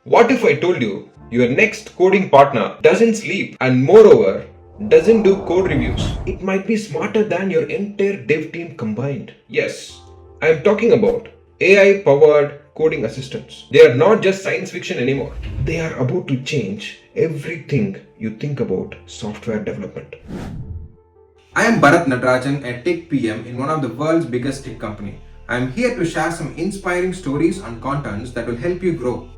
What if I told you your next coding partner doesn't sleep and moreover doesn't do code reviews? It might be smarter than your entire dev team combined. Yes, I am talking about AI powered coding assistants. They are not just science fiction anymore. They are about to change everything you think about software development. I am Bharat Natarajan, a tech PM in one of the world's biggest tech company. I am here to share some inspiring stories and contents that will help you grow.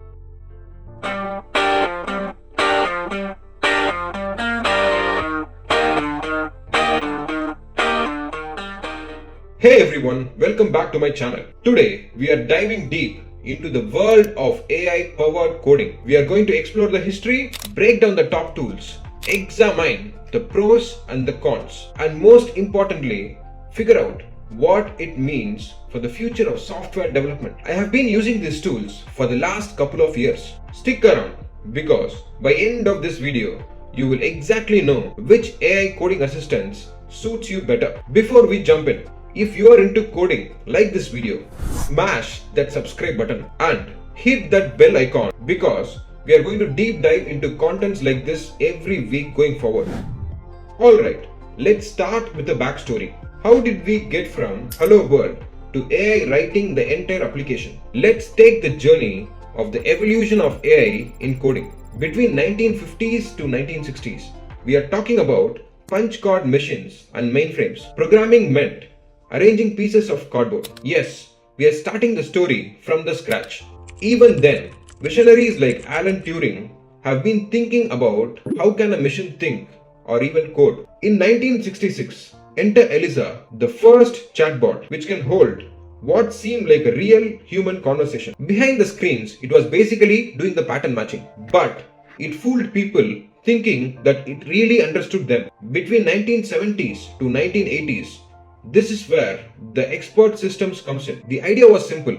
Hey everyone, welcome back to my channel. Today we are diving deep into the world of AI powered coding. We are going to explore the history, break down the top tools, examine the pros and the cons, and most importantly, figure out what it means for the future of software development. I have been using these tools for the last couple of years. Stick around because by end of this video, you will exactly know which AI coding assistants suits you better. Before we jump in, if you are into coding, like this video, smash that subscribe button and hit that bell icon because we are going to deep dive into contents like this every week going forward. Alright, let's start with the backstory. How did we get from Hello World to AI writing the entire application? Let's take the journey of the evolution of AI in coding. Between 1950s to 1960s, we are talking about punch card machines and mainframes. Programming meant arranging pieces of cardboard. Yes, we are starting the story from the scratch. Even then, visionaries like Alan Turing have been thinking about how can a machine think or even code. In 1966, enter Eliza, the first chatbot which can hold what seemed like a real human conversation. Behind the screens, it was basically doing the pattern matching. But it fooled people thinking that it really understood them. Between 1970s to 1980s, this is where the expert systems comes in. The idea was simple.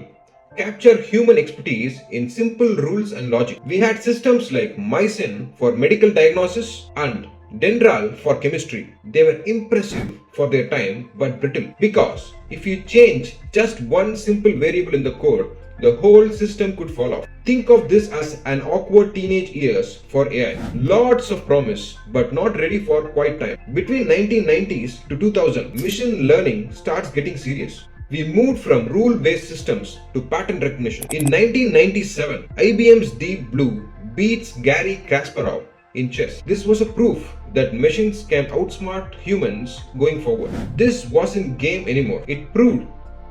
Capture human expertise in simple rules and logic. We had systems like Mycin for medical diagnosis and Dendral for chemistry. They were impressive for their time but brittle because if you change just one simple variable in the code, the whole system could fall off. Think of this as an awkward teenage years for AI. Lots of promise, but not ready for quite time. Between 1990s to 2000, machine learning starts getting serious. We moved from rule-based systems to pattern recognition. In 1997, IBM's Deep Blue beats Garry Kasparov in chess. This was a proof that machines can outsmart humans going forward. This wasn't game anymore. It proved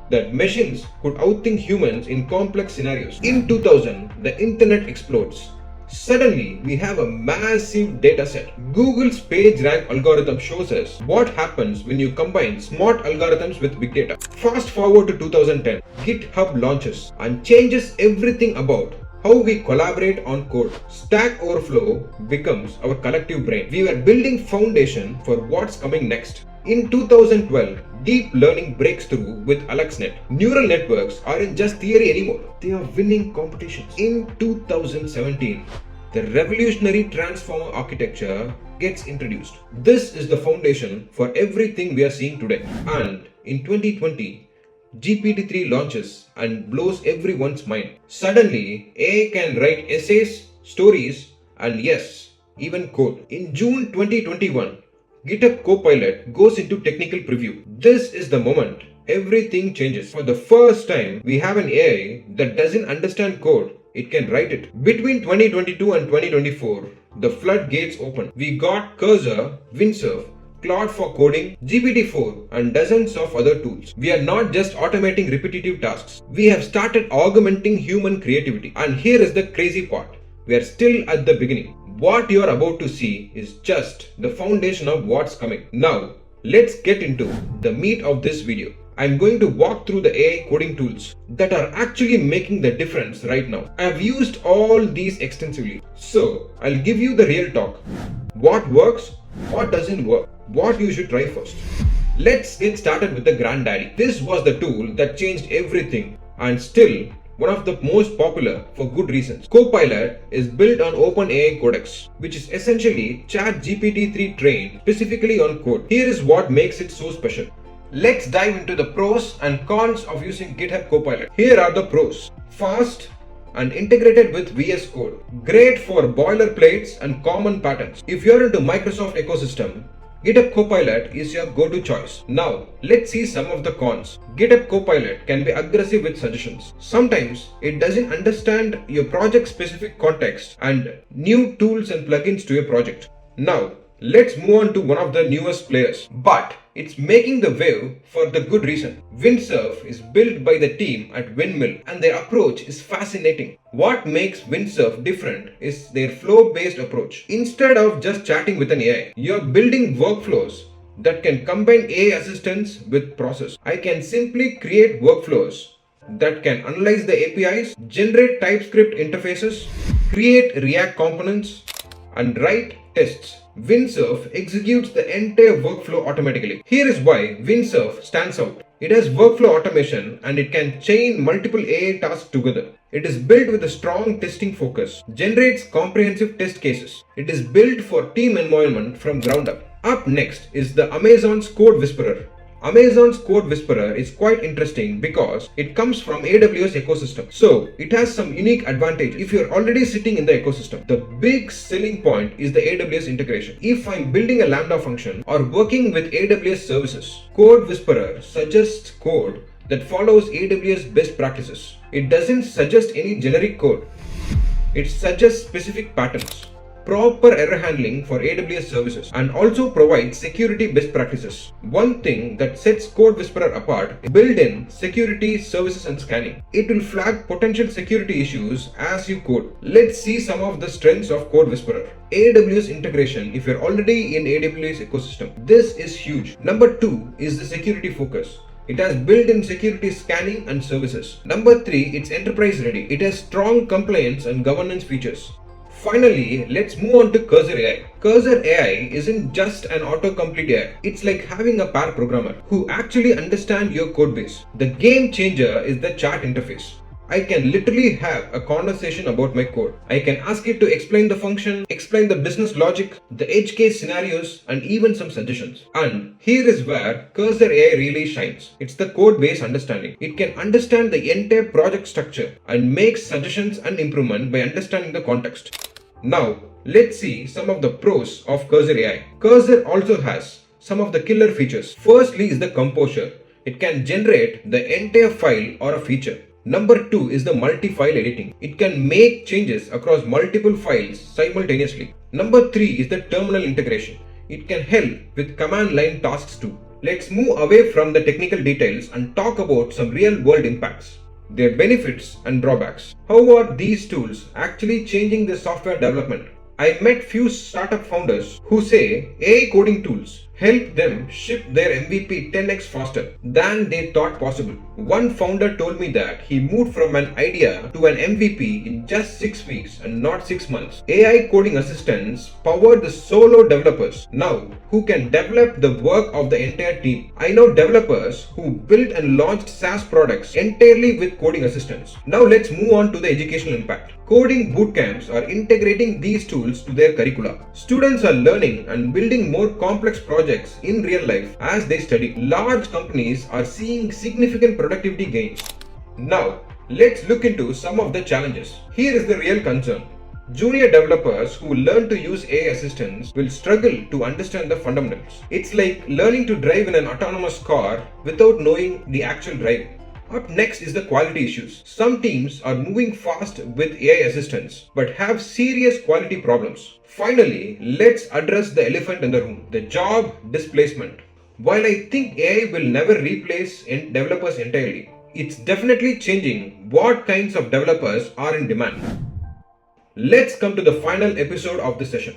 that machines could outthink humans in complex scenarios. In 2000, the internet explodes. Suddenly, we have a massive data set. Google's PageRank algorithm shows us what happens when you combine smart algorithms with big data. Fast forward to 2010, GitHub launches and changes everything about how we collaborate on code. Stack Overflow becomes our collective brain. We were building foundation for what's coming next. In 2012, deep learning breaks through with AlexNet. Neural networks aren't just theory anymore. They are winning competitions. In 2017, the revolutionary transformer architecture gets introduced. This is the foundation for everything we are seeing today. And in 2020, GPT-3 launches and blows everyone's mind. Suddenly, AI can write essays, stories, and yes, even code. In June 2021, GitHub Copilot goes into technical preview. This is the moment everything changes. For the first time, we have an AI that doesn't understand code, it can write it. Between 2022 and 2024, the floodgates open. We got Cursor, Windsurf, Claude for coding, GPT-4 and dozens of other tools. We are not just automating repetitive tasks. We have started augmenting human creativity. And here is the crazy part. We are still at the beginning. What you are about to see is just the foundation of what's coming. Now, let's get into the meat of this video. I'm going to walk through the AI coding tools that are actually making the difference right now. I've used all these extensively. So, I'll give you the real talk. What works, what doesn't work, what you should try first. Let's get started with the granddaddy. This was the tool that changed everything and still one of the most popular for good reasons. Copilot is built on OpenAI Codex, which is essentially ChatGPT-3 trained specifically on code. Here is what makes it so special. Let's dive into the pros and cons of using GitHub Copilot. Here are the pros. Fast and integrated with VS Code. Great for boilerplates and common patterns. If you're into Microsoft ecosystem, GitHub Copilot is your go-to choice. Now, let's see some of the cons. GitHub Copilot can be aggressive with suggestions. Sometimes it doesn't understand your project-specific context and new tools and plugins to your project. Now, let's move on to one of the newest players, but it's making the wave for the good reason. Windsurf is built by the team at Windmill and their approach is fascinating. What makes Windsurf different is their flow-based approach. Instead of just chatting with an AI, you're building workflows that can combine AI assistance with process. I can simply create workflows that can analyze the APIs, generate TypeScript interfaces, create React components, and write tests. Windsurf executes the entire workflow automatically. Here is why Windsurf stands out. It has workflow automation and it can chain multiple AI tasks together. It is built with a strong testing focus, generates comprehensive test cases. It is built for team environment from ground up. Up next is the Amazon's Code Whisperer. Amazon's Code Whisperer is quite interesting because it comes from AWS ecosystem. So it has some unique advantages if you're already sitting in the ecosystem. The big selling point is the AWS integration. If I'm building a Lambda function or working with AWS services, Code Whisperer suggests code that follows AWS best practices. It doesn't suggest any generic code. It suggests specific patterns, proper error handling for AWS services, and also provides security best practices. One thing that sets Code Whisperer apart is built-in security services and scanning. It will flag potential security issues as you code. Let's see some of the strengths of Code Whisperer. AWS integration if you're already in AWS ecosystem. This is huge. Number 2 is the security focus. It has built-in security scanning and services. Number 3, it's enterprise ready. It has strong compliance and governance features. Finally, let's move on to Cursor AI. Cursor AI isn't just an autocomplete AI. It's like having a pair programmer who actually understands your code base. The game changer is the chat interface. I can literally have a conversation about my code. I can ask it to explain the function, explain the business logic, the edge case scenarios, and even some suggestions. And here is where Cursor AI really shines. It's the code base understanding. It can understand the entire project structure and make suggestions and improvement by understanding the context. Now, let's see some of the pros of Cursor AI. Cursor also has some of the killer features. Firstly is the composure. It can generate the entire file or a feature. Number 2 is the multi-file editing. It can make changes across multiple files simultaneously. Number 3 is the terminal integration. It can help with command line tasks too. Let's move away from the technical details and talk about some real world impacts, their benefits and drawbacks. How are these tools actually changing the software development? I met few startup founders who say AI coding tools help them ship their MVP 10x faster than they thought possible. One founder told me that he moved from an idea to an MVP in just 6 weeks and not 6 months. AI coding assistants power the solo developers now who can develop the work of the entire team. I know developers who built and launched SaaS products entirely with coding assistants. Now let's move on to the educational impact. Coding bootcamps are integrating these tools to their curricula. Students are learning and building more complex projects in real life as they study. Large companies are seeing significant productivity gains. Now, let's look into some of the challenges. Here is the real concern. Junior developers who learn to use AI assistants will struggle to understand the fundamentals. It's like learning to drive in an autonomous car without knowing the actual driving. Up next is the quality issues. Some teams are moving fast with AI assistants but have serious quality problems. Finally, let's address the elephant in the room, the job displacement. While I think AI will never replace developers entirely, it's definitely changing what kinds of developers are in demand. Let's come to the final episode of the session.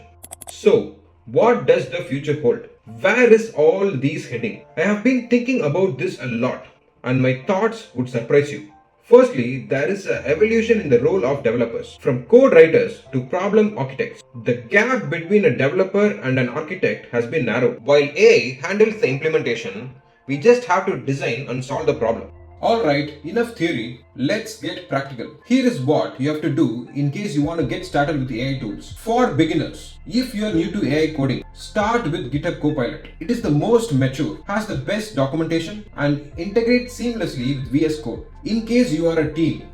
So, what does the future hold? Where is all these heading? I have been thinking about this a lot, and my thoughts would surprise you. Firstly, there is an evolution in the role of developers, from code writers to problem architects. The gap between a developer and an architect has been narrowed. While AI handles the implementation, we just have to design and solve the problem. Alright, enough theory, let's get practical. Here is what you have to do in case you want to get started with AI tools. For beginners, if you are new to AI coding, start with GitHub Copilot. It is the most mature, has the best documentation, and integrates seamlessly with VS Code. In case you are a team,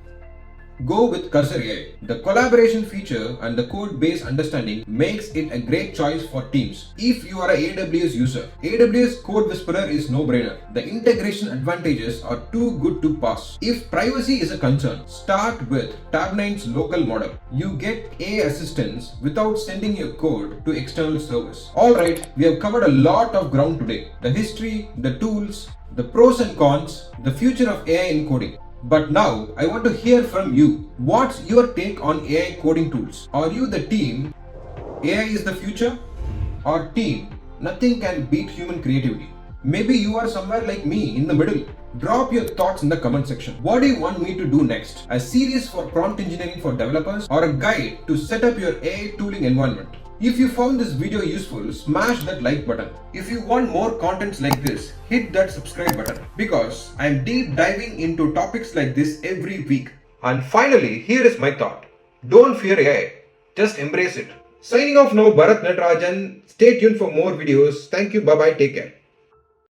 Go with Cursor AI. The collaboration feature and the code-based understanding makes it a great choice for teams. If you are a AWS user, AWS Code Whisperer is no-brainer. The integration advantages are too good to pass. If privacy is a concern, start with Tab9's local model. You get AI assistance without sending your code to external servers. Alright, we have covered a lot of ground today. The history, the tools, the pros and cons, the future of AI in coding. But now, I want to hear from you. What's your take on AI coding tools? Are you the team, AI is the future? Or team, nothing can beat human creativity? Maybe you are somewhere like me in the middle. Drop your thoughts in the comment section. What do you want me to do next? A series for prompt engineering for developers or a guide to set up your AI tooling environment? If you found this video useful, smash that like button. If you want more contents like this, hit that subscribe button because I am deep diving into topics like this every week. And finally, here is my thought. Don't fear AI. Just embrace it. Signing off now, Bharat Natarajan. Stay tuned for more videos. Thank you. Bye-bye. Take care.